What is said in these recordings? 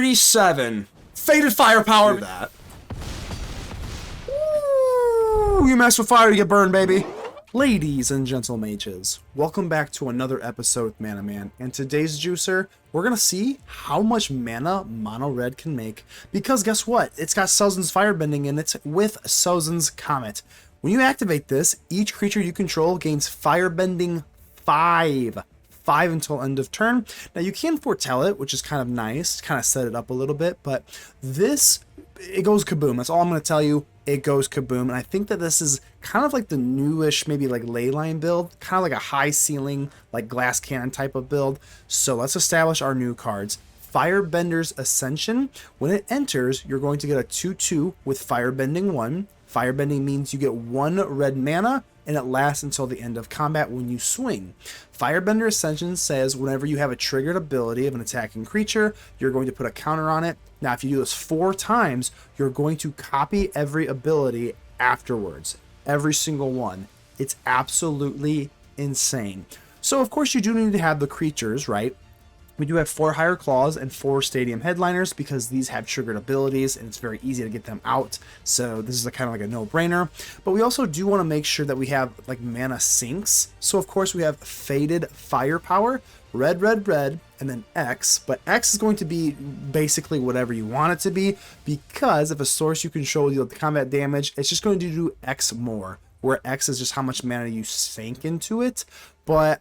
37. Faded firepower. That. Ooh, you mess with fire, you get burned, baby. Ladies and gentle mages, welcome back to another episode with Mana Man. And today's juicer, we're gonna see how much mana mono red can make. Because guess what? It's got Sozin's Firebending in it with Sozin's Comet. When you activate this, each creature you control gains Firebending 5 until end of turn. Now you can foretell it, which is kind of nice, kind of set it up a little bit, but this, it goes kaboom. That's all I'm going to tell you. It goes kaboom. And I think that this is kind of like the newish, maybe like leyline build, kind of like a high ceiling, like glass cannon type of build. So let's establish our new cards. Firebender's Ascension. When it enters, you're going to get a 2/2 with Firebending 1. Firebending means you get 1 red mana, and it lasts until the end of combat when you swing. Firebender Ascension says whenever you have a triggered ability of an attacking creature, you're going to put a counter on it. Now, if you do this 4 times, you're going to copy every ability afterwards. Every single one. It's absolutely insane. So, of course, you do need to have the creatures, right? We do have 4 Higher Claws and 4 Stadium Headliners because these have triggered abilities and it's very easy to get them out. So this is kind of like a no-brainer. But we also do want to make sure that we have like mana sinks. So of course we have Faded Firepower, red, and then X. But X is going to be basically whatever you want it to be because if a source you control deals combat damage, it's just going to do X more. Where X is just how much mana you sink into it. But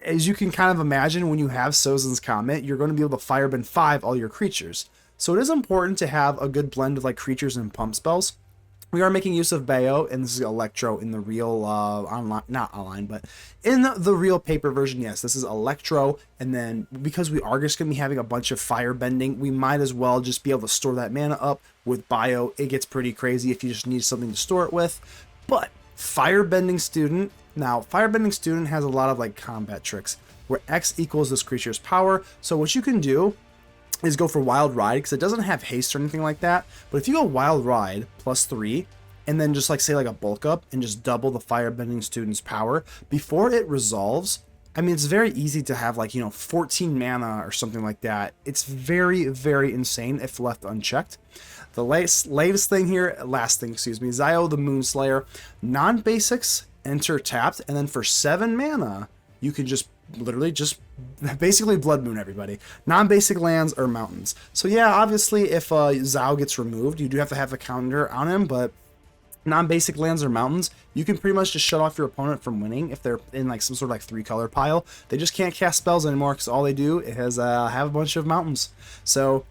as you can kind of imagine, when you have Sozin's Comet, you're going to be able to Firebend 5 all your creatures. So it is important to have a good blend of like creatures and pump spells. We are making use of Bayo, and this is Electro in the real online, not online, but in the real paper version. Yes, this is Electro, and then because we are just going to be having a bunch of Firebending, we might as well just be able to store that mana up with Bayo. It gets pretty crazy if you just need something to store it with. But Firebending Student. Now, Firebending Student has a lot of like combat tricks where X equals this creature's power. So what you can do is go for Wild Ride because it doesn't have haste or anything like that. But if you go Wild Ride +3 and then just like say like a bulk up and just double the Firebending Student's power before it resolves. I mean, it's very easy to have like, 14 mana or something like that. It's very, very insane if left unchecked. The latest thing here, last thing, excuse me, Zhao the Moonslayer, non-basics, enter tapped, and then for 7 mana, you can just literally just basically Blood Moon everybody. Non-basic lands or mountains. So yeah, obviously if Zhao gets removed, you do have to have a counter on him, but non-basic lands or mountains, you can pretty much just shut off your opponent from winning if they're in like some sort of like 3-color pile. They just can't cast spells anymore because all they do is have a bunch of mountains. So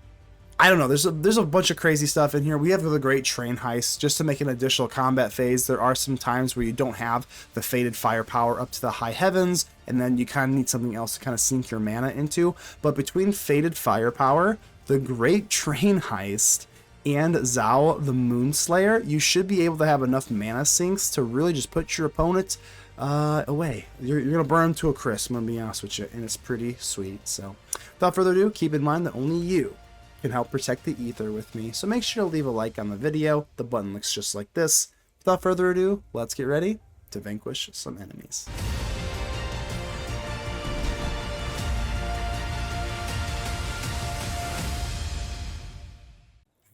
I don't know, there's a bunch of crazy stuff in here. We have the great train heist just to make an additional combat phase. There are some times where you don't have the faded firepower up to the high heavens, and then you kind of need something else to kind of sink your mana into. But between faded firepower, the great train heist, and Zhao the Moonslayer, you should be able to have enough mana sinks to really just put your opponent away. You're gonna burn them to a crisp, I'm gonna be honest with you, and it's pretty sweet. So without further ado, keep in mind that only you can help protect the ether with me, so make sure to leave a like on the video. The button looks just like this. Without further ado, let's get ready to vanquish some enemies.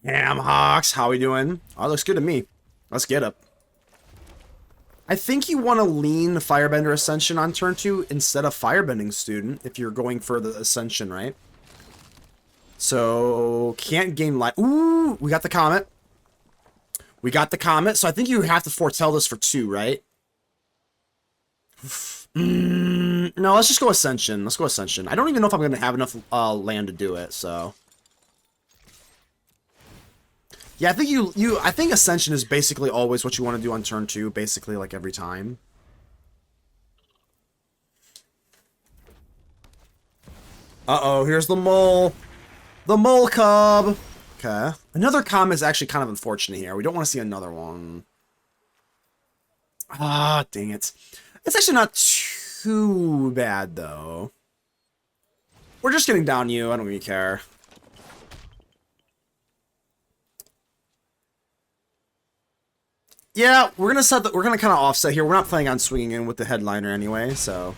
Damn, Hawks, how we doing? Oh, looks good to me. Let's get up. I think you want to lean Firebender Ascension on turn 2 instead of Firebending Student if you're going for the Ascension, right? So, can't gain life. Ooh, we got the Comet. We got the Comet. So, I think you have to foretell this for 2, right? No, let's just go Ascension. Let's go Ascension. I don't even know if I'm going to have enough land to do it, so. Yeah, I think I think Ascension is basically always what you want to do on turn 2, basically, like, every time. Uh-oh, here's the mole. The mole cub. Okay. Another Comet is actually kind of unfortunate here. We don't want to see another one. Ah, dang it. It's actually not too bad, though. We're just getting down you. I don't really care. Yeah, we're gonna kind of offset here. We're not planning on swinging in with the headliner anyway, so.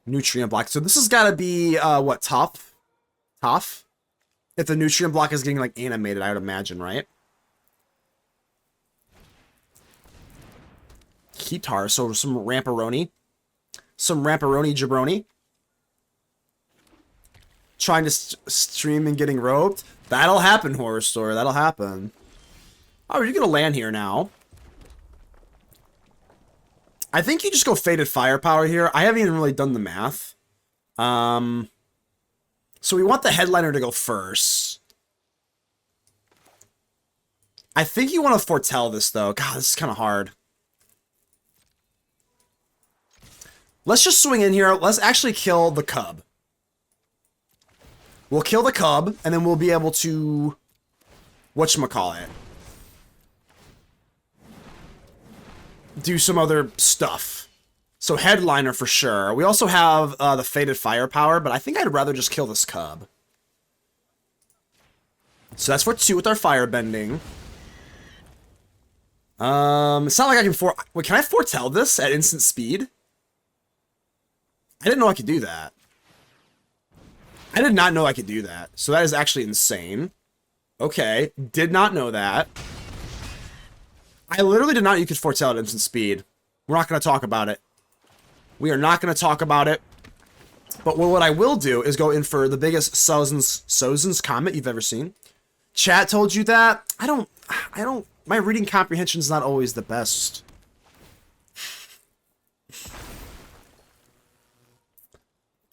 Nutrient block. So this has got to be, what, tough? Tough? If the nutrient block is getting, like, animated, I would imagine, right? Keytar, so some Ramparoni. Some Ramparoni jabroni. Trying to stream and getting roped. That'll happen, Horror Store. That'll happen. Oh, you're gonna land here now. I think you just go Fated Firepower here. I haven't even really done the math. So we want the headliner to go first. I think you want to foretell this, though. God, this is kind of hard. Let's just swing in here. Let's actually kill the cub. We'll kill the cub, and then we'll be able to... whatchamacallit? Do some other stuff. So headliner for sure. We also have the Fated Firepower, but I think I'd rather just kill this cub. So that's for 2 with our Firebending. It's not like I can wait, can I foretell this at instant speed? I didn't know I could do that. I did not know I could do that. So that is actually insane. Okay, did not know that. I literally did not know you could foretell at instant speed. We're not going to talk about it. We are not going to talk about it. But what I will do is go in for the biggest Sozin's Comet you've ever seen. Chat told you that. I don't, my reading comprehension is not always the best.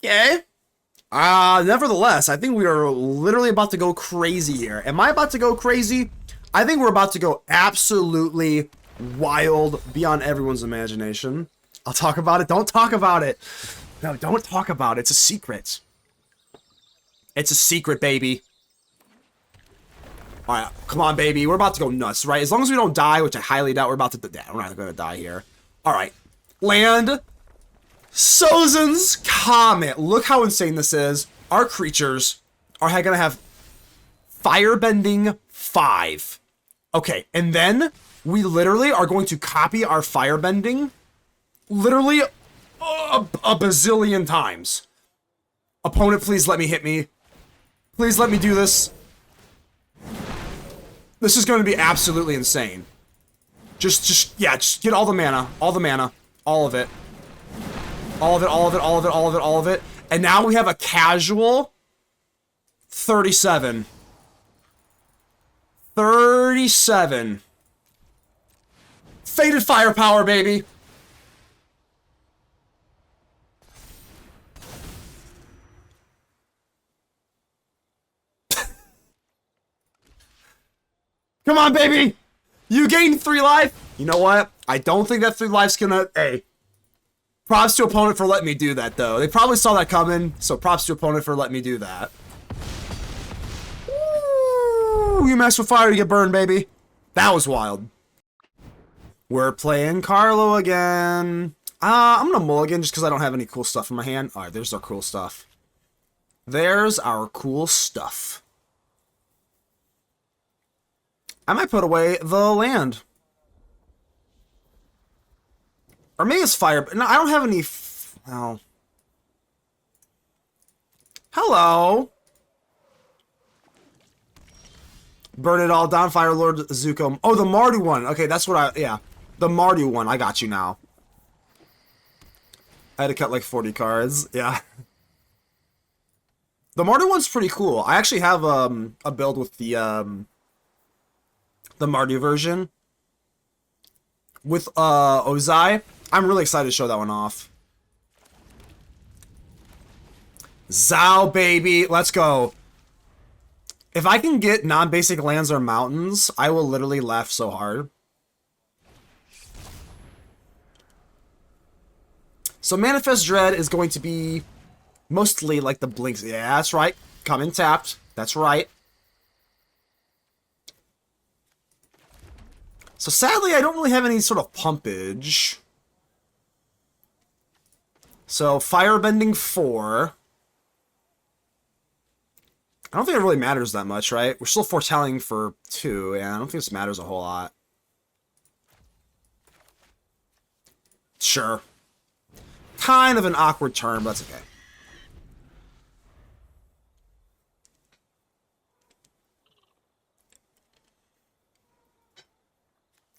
Okay. Nevertheless, I think we are literally about to go crazy here. Am I about to go crazy? I think we're about to go absolutely wild beyond everyone's imagination. I'll talk about it. Don't talk about it. No, don't talk about it. It's a secret. It's a secret, baby. All right, come on, baby. We're about to go nuts, right? As long as we don't die, which I highly doubt we're about to... Yeah, we're not going to die here. All right. Land... Sozin's Comet. Look how insane this is. Our creatures are going to have Firebending 5. Okay, and then we literally are going to copy our Firebending literally a bazillion times. Opponent, please let me hit me. Please let me do this. This is going to be absolutely insane. Just get all the mana. All the mana. All of it. All of it, all of it, all of it, all of it, all of it. And now we have a casual 37. 37. Fated Firepower, baby. Come on, baby. You gained 3 life. You know what? I don't think that 3 life's gonna... Hey. Props to opponent for letting me do that, though. They probably saw that coming, so props to opponent for letting me do that. Ooh, you mess with fire, you get burned, baby. That was wild. We're playing Carlo again. I'm gonna mulligan just because I don't have any cool stuff in my hand. All right, there's our cool stuff. There's our cool stuff. I might put away the land. Or maybe it's fire. No, I don't have any... Oh. Hello. Burn it all down, Fire Lord Zuko. Oh, the Mardu one. Okay, that's what I... Yeah. The Mardu one. I got you now. I had to cut like 40 cards. Yeah. The Mardu one's pretty cool. I actually have a build with the Mardu version. With Ozai. I'm really excited to show that one off. Zhao, baby. Let's go. If I can get non-basic lands or mountains, I will literally laugh so hard. So Manifest Dread is going to be mostly like the blinks. Yeah, that's right. Come in tapped. That's right. So sadly, I don't really have any sort of pumpage. So, Firebending 4. I don't think it really matters that much, right? We're still foretelling for 2. Yeah, I don't think this matters a whole lot. Sure. kind of an awkward turn, but that's okay.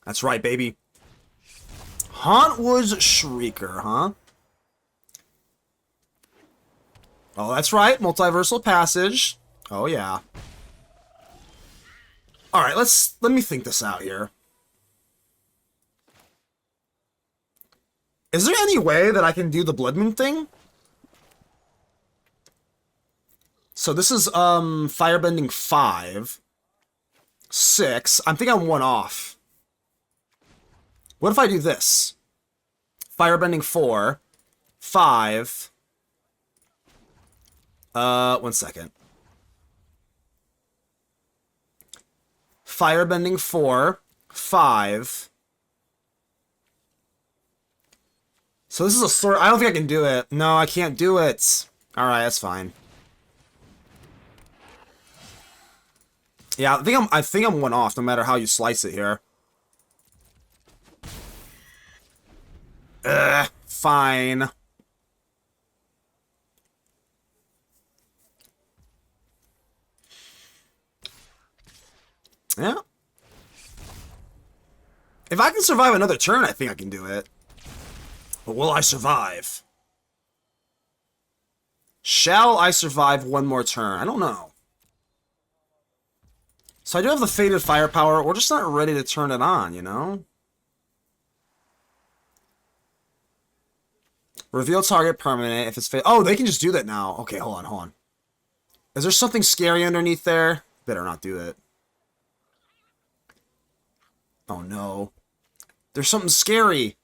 That's right, baby. Hauntwood's Shrieker, huh? Oh, that's right. Multiversal Passage. Oh, yeah. Alright, let me think this out here. Is there any way that I can do the Blood Moon thing? So this is, Firebending 5. 6. I think I'm one off. What if I do this? Firebending 4. 5. 1 second. Firebending 4. 5. So this is a sort. I don't think I can do it. No, I can't do it. Alright, that's fine. Yeah, I think I'm one off no matter how you slice it here. Fine. Yeah. If I can survive another turn, I think I can do it. But will I survive? Shall I survive one more turn? I don't know. So I do have the Faded Firepower. We're just not ready to turn it on, you know? Reveal target permanent if it's faded. Oh, they can just do that now. Okay, hold on. Is there something scary underneath there? Better not do it. Oh, no. There's something scary.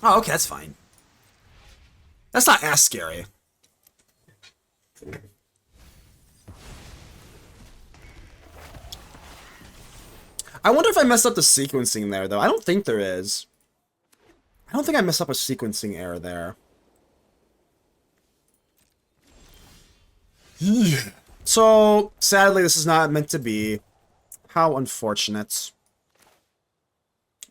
Oh, okay, that's fine. That's not as scary. I wonder if I messed up the sequencing there, though. I don't think there is. I don't think I messed up a sequencing error there. So, sadly, this is not meant to be. How unfortunate.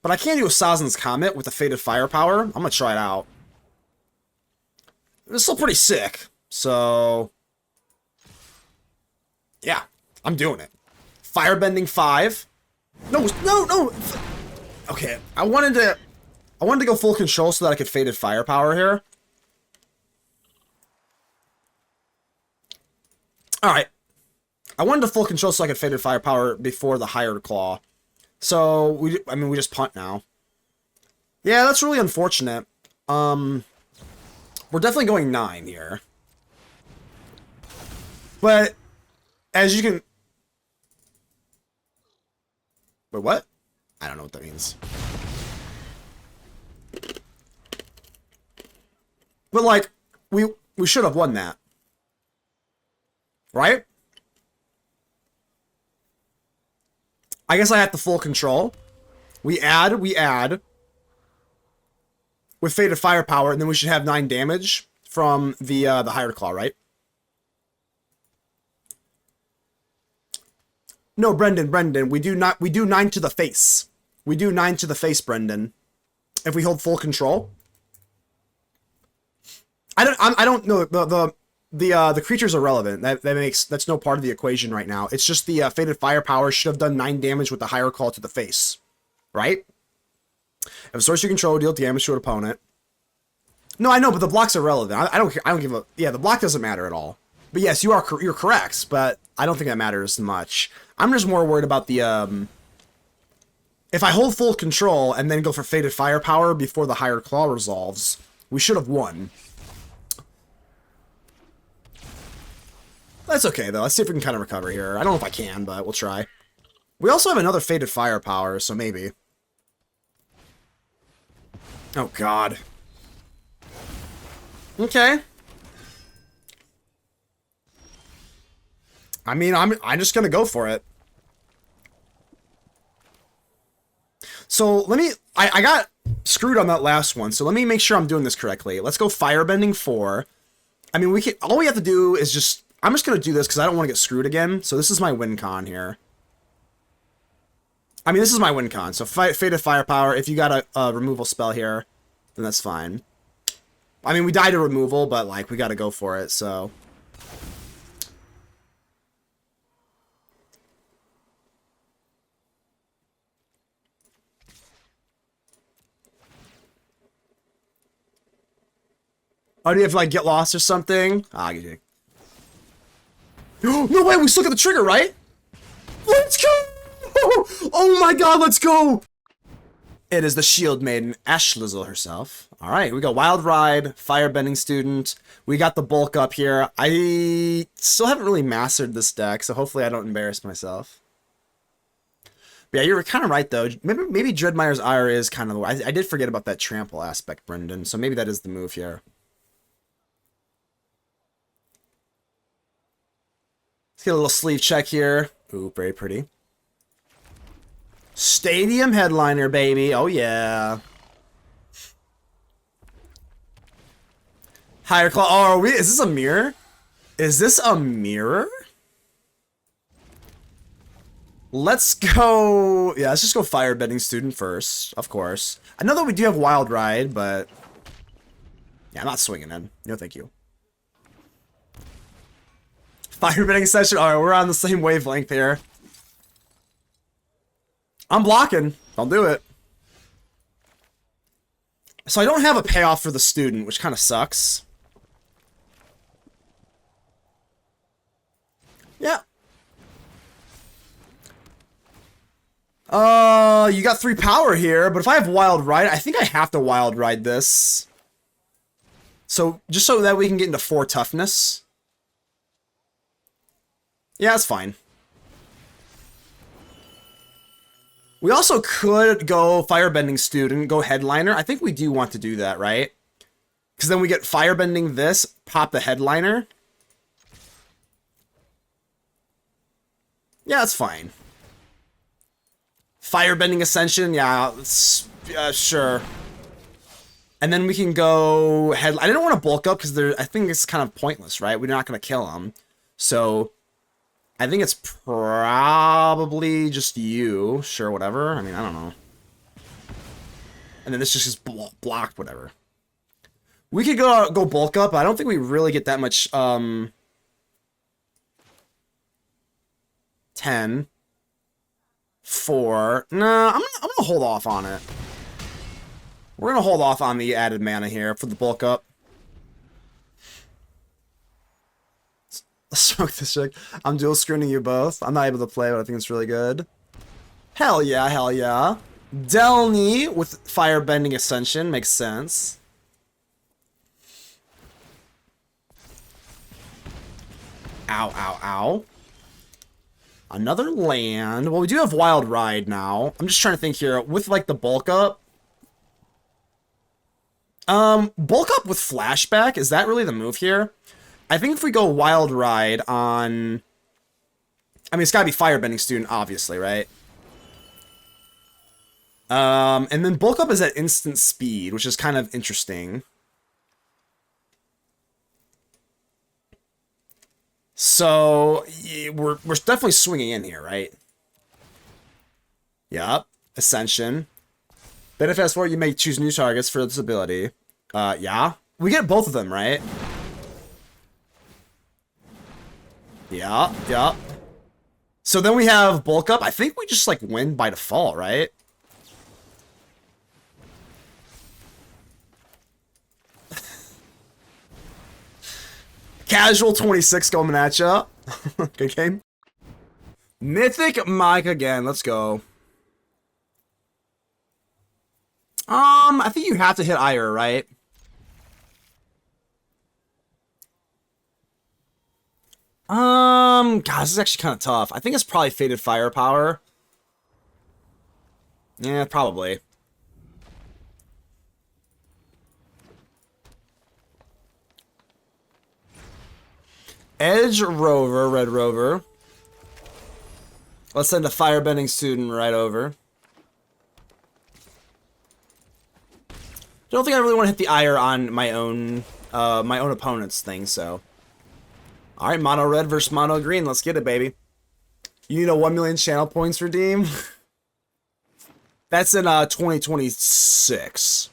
But I can do a Sozin's Comet with the Faded Firepower. I'm gonna try it out. It's still pretty sick. So, yeah, I'm doing it. Firebending 5. No. Okay, I wanted to go full control so that I could Faded Firepower here. Alright. I wanted to full control so I could Faded Firepower before the Hired Claw. So, we just punt now. Yeah, that's really unfortunate. We're definitely going 9 here. But, as you can... Wait, what? I don't know what that means. But, like, we should have won that. Right? I guess I have the full control. We add. With Faded Firepower, and then we should have 9 damage from the Hired Claw, right? No, Brendan, we do 9 to the face. We do 9 to the face, Brendan. If we hold full control. I don't know, the creature's irrelevant. That's no part of the equation right now. It's just the Faded Firepower should have done 9 damage with the Higher Claw to the face. Right? If a source you control, deal damage to an opponent. No, I know, but the block's irrelevant. I don't give a... Yeah, the block doesn't matter at all. But yes, you're correct, but I don't think that matters much. I'm just more worried about the, if I hold full control and then go for Faded Firepower before the Higher Claw resolves, we should have won. That's okay, though. Let's see if we can kind of recover here. I don't know if I can, but we'll try. We also have another Faded Firepower, so maybe. Oh, God. Okay. I mean, I'm just gonna go for it. So, let me... I got screwed on that last one, so let me make sure I'm doing this correctly. Let's go Firebending 4. I mean, all we have to do is just... I'm just gonna do this because I don't want to get screwed again. So this is my win con here. I mean, this is my win con. So Faded Firepower, if you got a removal spell here, then that's fine. I mean, we died to removal, but, like, we gotta go for it, so... Oh, do you have to, like, get lost or something? Ah, you do. No way, we still got the trigger, right? Let's go! Oh my god, let's go! It is the Shield Maiden, Ashlizzle herself. Alright, we got Wild Ride, Firebending Student. We got the bulk up here. I still haven't really mastered this deck, so hopefully I don't embarrass myself. But yeah, you're kind of right, though. Maybe Dreadmaw's Ire is kind of the way. I did forget about that trample aspect, Brendan, so maybe that is the move here. Let's get a little sleeve check here. Ooh, very pretty. Stadium Headliner, baby. Oh, yeah. Higher Claw. Oh, are we? Is this a mirror? Is this a mirror? Let's go. Yeah, let's just go Firebending Student first, of course. I know that we do have Wild Ride, but... yeah, I'm not swinging in. No, thank you. Firebending Ascension. Alright, we're on the same wavelength here. I'm blocking. I'll do it. So I don't have a payoff for the student, which kind of sucks. Yeah. You got 3 power here, but if I have Wild Ride, I think I have to Wild Ride this. So, just so that we can get into 4 toughness. Yeah, that's fine. We also could go Firebending Student, go Headliner. I think we do want to do that, right? Because then we get Firebending this, pop the Headliner. Yeah, that's fine. Firebending Ascension, yeah, sure. And then we can go I didn't want to bulk up because I think it's kind of pointless, right? We're not going to kill him. So... I think it's probably just you. Sure, whatever. I mean, I don't know. And then this just blocked, whatever. We could go bulk up, but I don't think we really get that much, 10. 4. Nah, I'm gonna hold off on it. We're gonna hold off on the added mana here for the bulk up. Smoke this chick. I'm dual screening you both. I'm not able to play, but I think it's really good. Hell yeah, hell yeah. Delny with Firebending Ascension makes sense. Ow, ow, ow. Another land. Well, we do have Wild Ride now. I'm just trying to think here. With, like, the bulk up. Bulk up with Flashback. Is that really the move here? I think if we go Wild Ride on... I mean, it's gotta be Firebending Student, obviously, right? And then bulk up is at instant speed, which is kind of interesting. So, we're definitely swinging in here, right? Yup. Ascension. Benefits for it, you may choose new targets for this ability. Yeah. We get both of them, right? Yeah, yeah. So then we have bulk up. I think we just, like, win by default, right? Casual 26 coming at ya. Good game. Mythic Mike again. Let's go. I think you have to hit Ire, right? God, this is actually kind of tough. I think it's probably Fated Firepower. Yeah, probably. Edge Rover, Red Rover. Let's send a Firebending Student right over. Don't think I really want to hit the Ire on my own opponent's thing, so. Alright, mono red versus mono green. Let's get it, baby. You need a 1 million channel points redeem? That's in 2026.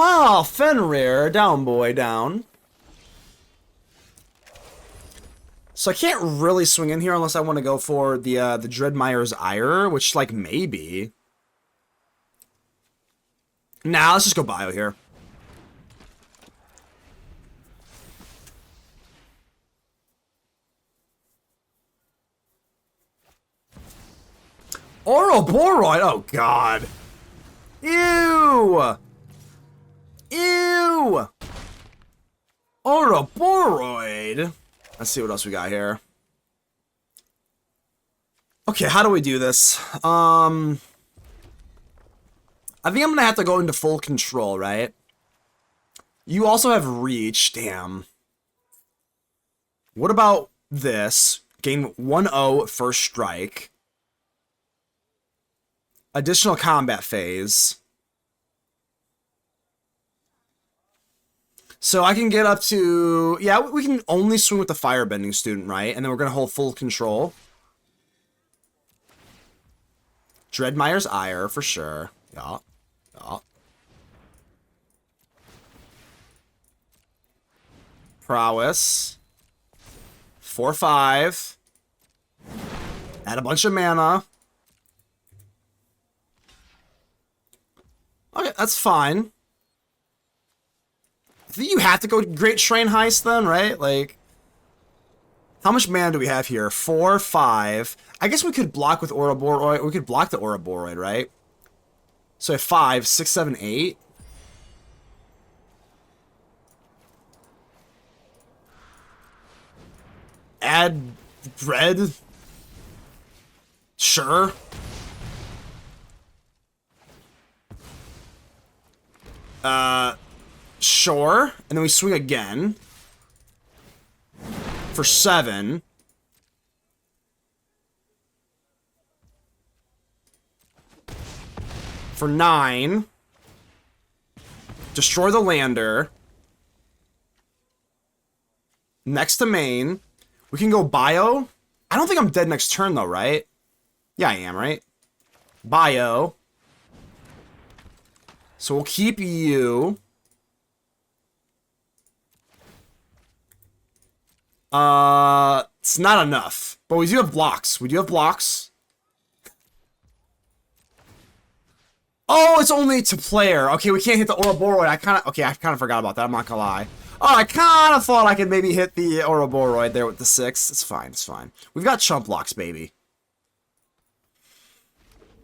Oh, Fenrir, down boy, down. So I can't really swing in here unless I want to go for the Dreadmeyer's Ire, which, like, maybe. Nah, let's just go Bayo here. Ouroboros, oh god. Ew! Ew! Ouroboros. Let's see what else we got here. Okay, how do we do this? I think I'm gonna have to go into full control, right? You also have reach, damn. What about this? Gain 1-0 first strike. Additional combat phase. So I can get up to... Yeah, we can only swing with the Firebending Student, right? And then we're going to hold full control. Dreadmeyer's Ire, for sure. Yeah. Yeah. Prowess. 4-5. Add a bunch of mana. Okay, that's fine. I think you have to go Great Train Heist then, right? Like, how much mana do we have here? 4, 5. I guess we could block with Ouroboros. We could block the Ouroboros, right? So 5, 6, 7, 8. Add Dread. Sure. Sure. And then we swing again. For 7. For 9. Destroy the lander. Next to main. We can go Bayo. I don't think I'm dead next turn though, right? Yeah, I am, right? Bayo. So we'll keep you. It's not enough. But we do have blocks. We do have blocks. Oh, it's only to player. Okay, we can't hit the Ouroboros. I kind of forgot about that. I'm not gonna lie. Oh, I kind of thought I could maybe hit the Ouroboros there with the 6. It's fine. It's fine. We've got chump blocks, baby.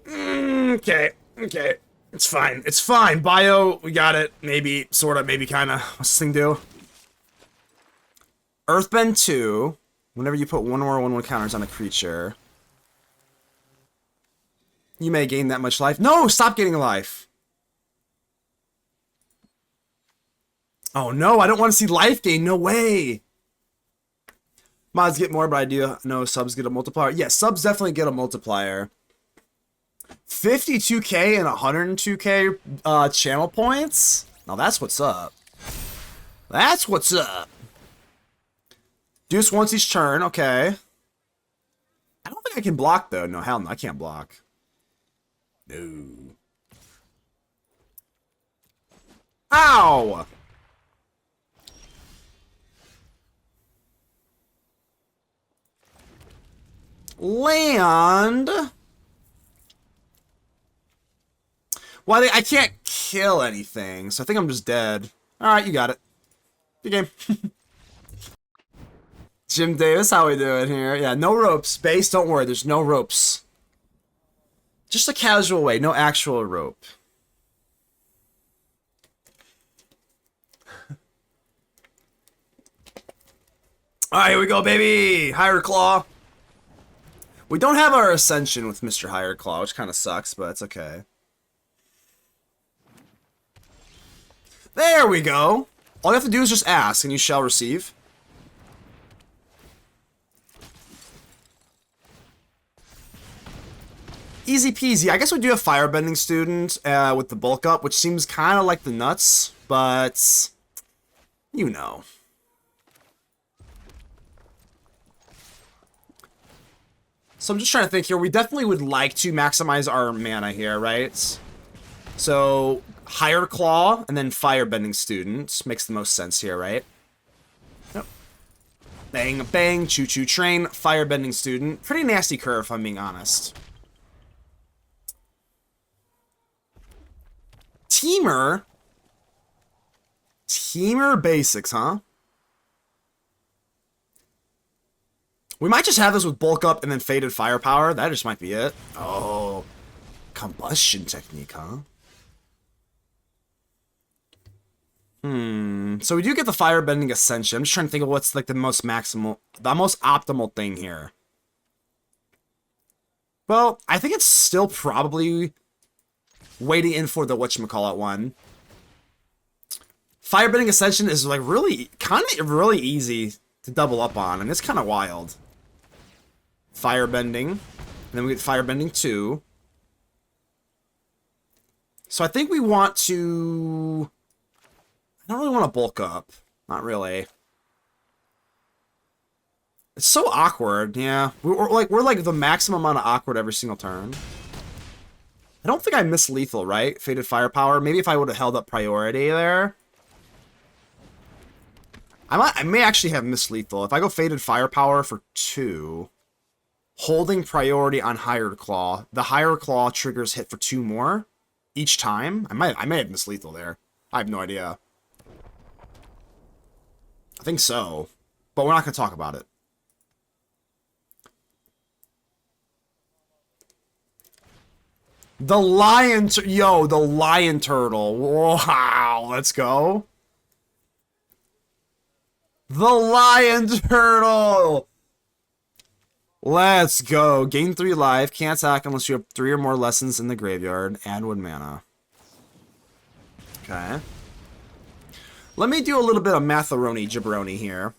Okay. Okay. It's fine. It's fine. Bayo, we got it. Maybe, sort of, maybe kind of. What's this thing do? Earthbend 2. Whenever you put 1 or 1/1 counters on a creature, you may gain that much life. No! Stop getting life! Oh no, I don't want to see life gain. No way! Mods get more, but I do know subs get a multiplier. Yeah, subs definitely get a multiplier. 52k and 102k channel points? Now that's what's up. That's what's up. Deuce once each turn, okay. I don't think I can block though. No, hell no, I can't block. No. Ow! Land. Well, I can't kill anything, so I think I'm just dead. Alright, you got it. Good game. Jim Davis, how we doing here? Yeah, no ropes. Base, don't worry, there's no ropes. Just a casual way, no actual rope. Alright, here we go, baby! Higher Claw. We don't have our Ascension with Mr. Higher Claw, which kind of sucks, but it's okay. There we go! All you have to do is just ask, and you shall receive. Easy peasy. I guess we do have Firebending Student with the bulk up, which seems kind of like the nuts, but you know. So I'm just trying to think here. We definitely would like to maximize our mana here, right? So Higher Claw, and then Firebending Student. Makes the most sense here, right? Yep. Bang, bang, choo-choo train, Firebending Student. Pretty nasty curve, if I'm being honest. Teamer? Teamer basics, huh? We might just have this with bulk up and then faded firepower. That just might be it. Oh, combustion technique, huh? So we do get the Firebending Ascension. I'm just trying to think of what's like the most optimal thing here. Well, I think it's still probably waiting in for the whatchamacallit one. Firebending Ascension is like really easy to double up on, and it's kind of wild. Firebending, and then we get Firebending 2. So I think we want to... I don't really want to bulk up. Not really. It's so awkward, yeah. We're like the maximum amount of awkward every single turn. I don't think I missed lethal, right? Faded firepower. Maybe if I would have held up priority there. I may actually have missed lethal. If I go faded firepower for 2, holding priority on higher claw, the higher claw triggers hit for 2 more each time. I may have missed lethal there. I have no idea. I think so, but we're not going to talk about it. The lion, the lion turtle. Wow, let's go. The lion turtle. Let's go. Gain 3 life. Can't attack unless you have 3 or more lessons in the graveyard. Add 1 mana. Okay. Let me do a little bit of matharoni jabroni here.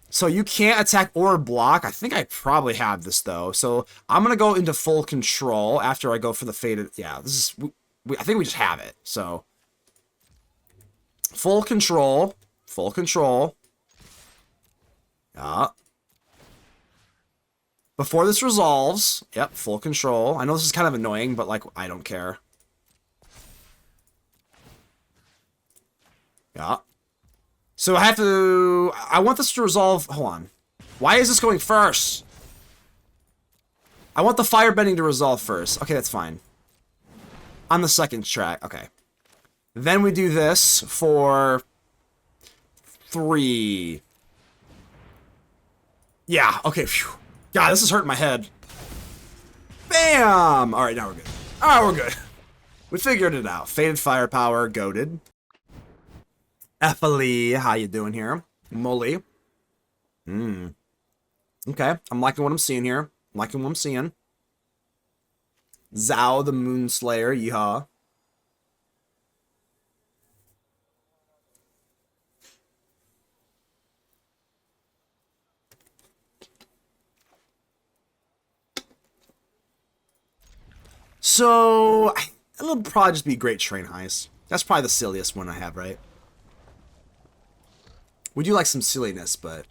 So you can't attack or block. I think I probably have this though. So I'm gonna go into full control after I go for the faded. Yeah, this is. I think we just have it. So full control. Full control. Yeah. Before this resolves. Yep, full control. I know this is kind of annoying, but like I don't care. Yeah. So I have to... I want this to resolve... Hold on. Why is this going first? I want the firebending to resolve first. Okay, that's fine. On the second track. Okay. Then we do this for... 3. Yeah, okay. Phew. God, this is hurting my head. Bam! Alright, now we're good. Alright, we're good. We figured it out. Faded firepower, goated. Ethely, how you doing here? Molly. Okay, I'm liking what I'm seeing here. I'm liking what I'm seeing. Zhao the Moonslayer, yeehaw. So, it'll probably just be Great Train Heist. That's probably the silliest one I have, right? We do like some silliness, but...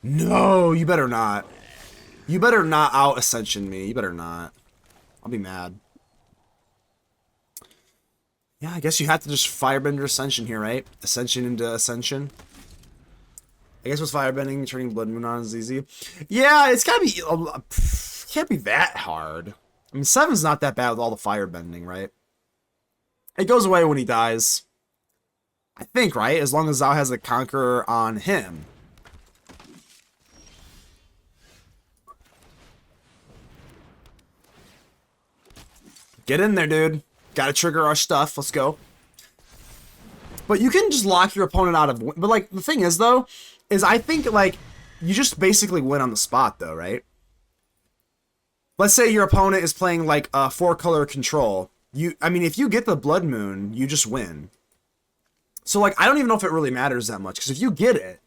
No, you better not. You better not out-Ascension me. You better not. I'll be mad. Yeah, I guess you have to just Firebender Ascension here, right? Ascension into Ascension. I guess with Firebending, turning Blood Moon on is easy. Yeah, it's gotta be... can't be that hard. I mean, 7's not that bad with all the Firebending, right? It goes away when he dies. I think, right? As long as Zhao has a Conqueror on him. Get in there, dude. Gotta trigger our stuff. Let's go. But you can just lock your opponent out of... But, like, the thing is, though, is I think, like, you just basically win on the spot, though, right? Let's say your opponent is playing, like, a 4-color control. I mean, if you get the Blood Moon, you just win. So, like, I don't even know if it really matters that much, because if you get it,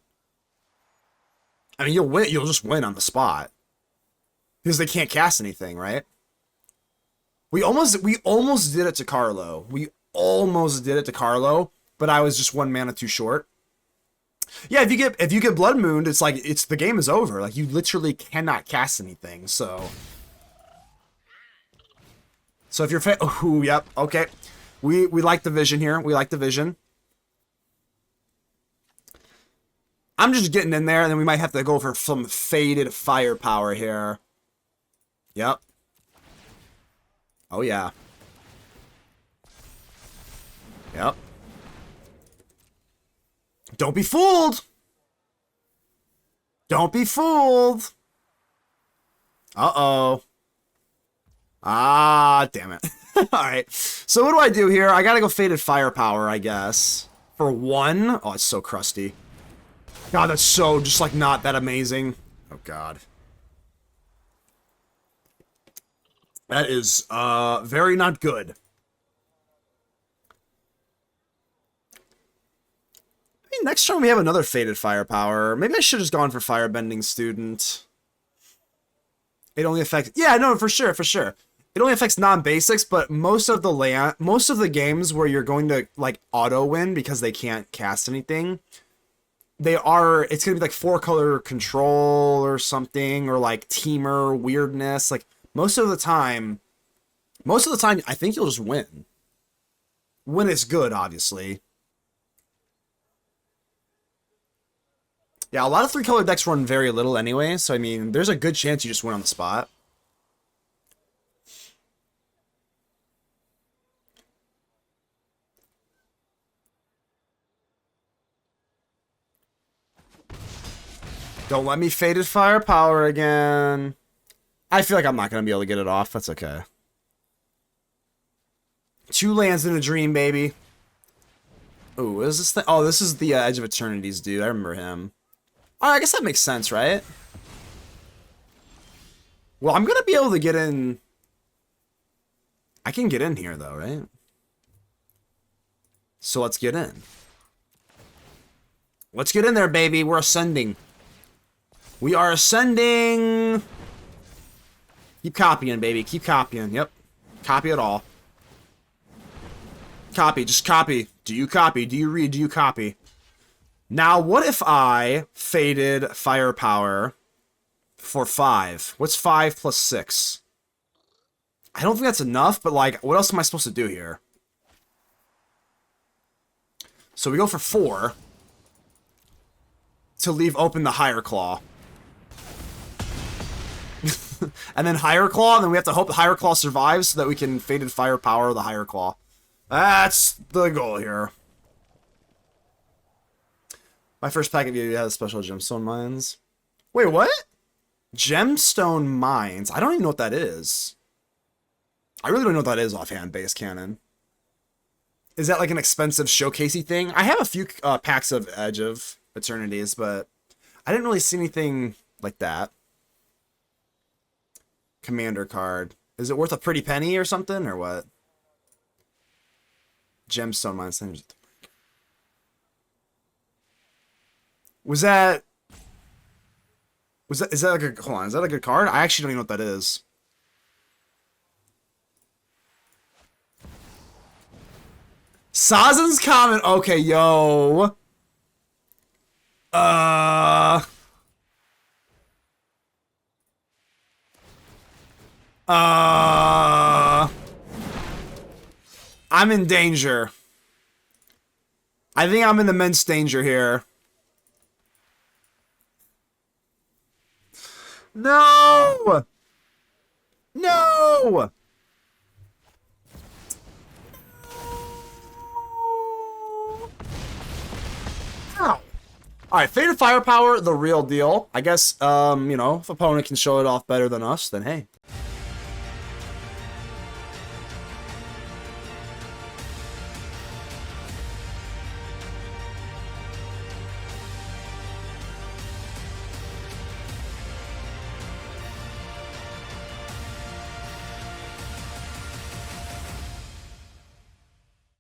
I mean, you'll win. You'll just win on the spot, because they can't cast anything, right? We almost did it to Carlo. We almost did it to Carlo, but I was just 1 mana too short. Yeah, if you get Blood Mooned, it's like the game is over. Like, you literally cannot cast anything. So, So if you're ooh, yep, okay. We like the vision here. We like the vision. I'm just getting in there, and then we might have to go for some faded firepower here. Yep. Oh, yeah. Yep. Don't be fooled! Don't be fooled! Uh-oh. Ah, damn it. Alright. So what do I do here? I gotta go faded firepower, I guess. For one. Oh, it's so crusty. God, that's so just like not that amazing. Oh God. That is very not good. I mean, next turn we have another faded firepower. Maybe I should have just gone for Firebending Student. It only affects, yeah, no, for sure, for sure. It only affects non-basics, but most of the games where you're going to like auto win because they can't cast anything, it's gonna be like 4-color control or something, or like teamer weirdness. Like most of the time I think you'll just win. When it's good, obviously. Yeah, a lot of 3-color decks run very little anyway, so I mean, there's a good chance you just win on the spot. Don't let me faded firepower again. I feel like I'm not going to be able to get it off. That's okay. 2 lands in a dream, baby. Oh, what is this thing? Oh, this is the Edge of Eternity's dude. I remember him. Oh, I guess that makes sense, right? Well, I'm going to be able to get in. I can get in here, though, right? So let's get in. Let's get in there, baby. We're ascending. We are ascending. Keep copying, baby. Keep copying. Yep. Copy it all. Copy. Just copy. Do you copy? Do you read? Do you copy? Now, what if I faded firepower for 5? What's 5 plus 6? I don't think that's enough, but like, what else am I supposed to do here? So we go for 4 to leave open the Higher Claw. And then Higher Claw, and then we have to hope the Higher Claw survives so that we can faded firepower the Higher Claw. That's the goal here. My first pack of you has special gemstone mines. Wait, what? Gemstone mines? I don't even know what that is. I really don't know what that is offhand, base cannon. Is that like an expensive showcasey thing? I have a few packs of Edge of Eternities, but I didn't really see anything like that. Commander card. Is it worth a pretty penny or something, or what? Gemstone mines. Is that like a, hold on, is that like a card? I actually don't even know what that is. Sozin's Comet. Okay, yo. I'm in danger. I think I'm in immense danger here. No! No! Ow. Alright, Faded Firepower, the real deal. I guess, you know, if opponent can show it off better than us, then hey.